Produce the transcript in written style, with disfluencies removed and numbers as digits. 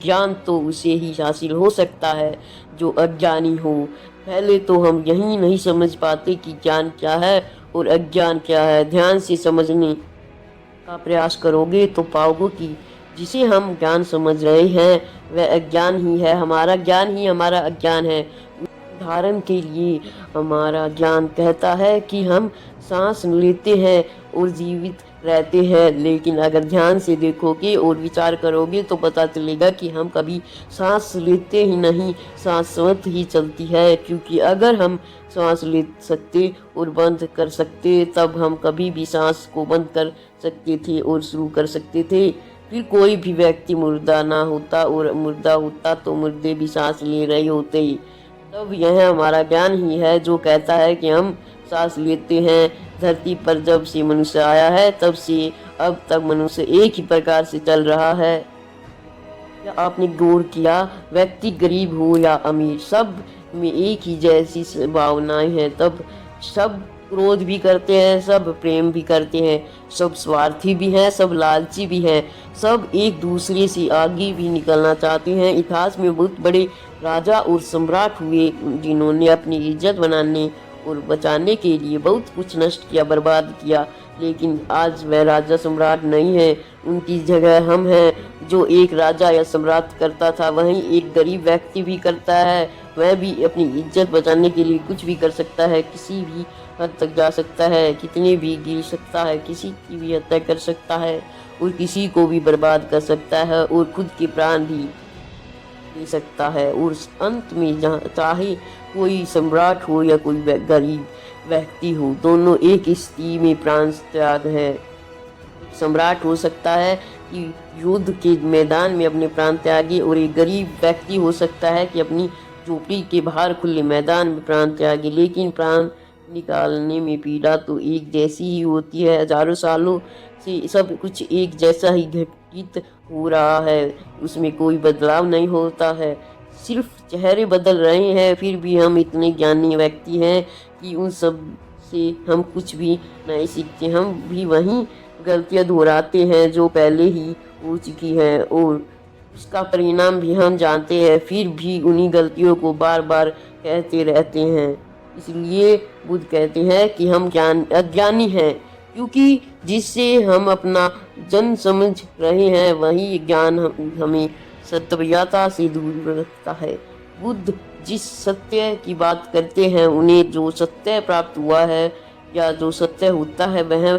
ज्ञान तो उसे ही हासिल हो सकता है जो अज्ञानी हो। पहले तो हम यही नहीं समझ पाते कि ज्ञान क्या है और अज्ञान क्या है। ध्यान से समझने का प्रयास करोगे तो पाओगे कि जिसे हम ज्ञान समझ रहे हैं वह अज्ञान ही है, हमारा ज्ञान ही हमारा अज्ञान है। उदाहरण के लिए हमारा ज्ञान कहता है कि हम सांस लेते हैं और जीवित रहते हैं, लेकिन अगर ध्यान से देखोगे और विचार करोगे तो पता चलेगा कि हम कभी सांस लेते ही नहीं, सांस स्वतः ही चलती है। क्योंकि अगर हम सांस ले सकते और बंद कर सकते तब हम कभी भी सांस को बंद कर सकते थे और शुरू कर सकते थे। फिर कोई भी व्यक्ति मुर्दा ना होता और मुर्दा होता तो मुर्दे भी सांस ले रहे होते। तब यह हमारा ज्ञान ही है जो कहता है कि हम सांस लेते हैं। धरती पर जब से मनुष्य आया है तब से अब तक मनुष्य एक ही प्रकार से चल रहा है। क्या आपने गौर किया, व्यक्ति गरीब हो या अमीर, सब में एक ही जैसी भावनाएं हैं। तब सब क्रोध भी करते हैं, सब प्रेम भी करते हैं, सब स्वार्थी भी हैं, सब लालची भी हैं, सब एक दूसरे से आगे भी निकलना चाहते हैं। इतिहास में बहुत बड़े राजा और सम्राट हुए जिन्होंने अपनी इज्जत बनाने और बचाने के लिए बहुत कुछ नष्ट किया, बर्बाद किया, लेकिन आज वह राजा सम्राट नहीं है। उनकी जगह हम हैं। जो एक राजा या सम्राट करता था वहीं एक गरीब व्यक्ति भी करता है। वह भी अपनी इज्जत बचाने के लिए कुछ भी कर सकता है, किसी भी हद तक जा सकता है, कितने भी गिर सकता है, किसी की भी हत्या कर सकता है और किसी को भी बर्बाद कर सकता है और खुद के प्राण भी दे सकता है। और अंत में जहाँ चाहे कोई सम्राट हो या कोई गरीब व्यक्ति हो, दोनों एक स्थिति में प्राण त्याग है। सम्राट हो सकता है कि युद्ध के मैदान में अपने प्राण त्यागे और एक गरीब व्यक्ति हो सकता है कि अपनी झोपड़ी के बाहर खुले मैदान में प्राण त्यागे। लेकिन प्राण निकालने में पीड़ा तो एक जैसी ही होती है। हजारों सालों से सब कुछ एक जैसा ही घटित हो रहा है, उसमें कोई बदलाव नहीं होता है, सिर्फ चेहरे बदल रहे हैं। फिर भी हम इतने ज्ञानी व्यक्ति हैं कि उन सब से हम कुछ भी नहीं सीखते। हम भी वही गलतियां दोहराते हैं जो पहले ही हो चुकी हैं और उसका परिणाम भी हम जानते हैं, फिर भी उन्हीं गलतियों को बार बार कहते रहते हैं। इसलिए बुद्ध कहते हैं कि हम अज्ञानी हैं, क्योंकि जिससे हम अपना जन्म समझ रहे हैं वही ज्ञान हमें सत्यता से दूर रखता है। बुद्ध जिस सत्य की बात करते हैं उन्हें जो सत्य प्राप्त हुआ है या जो सत्य होता है वह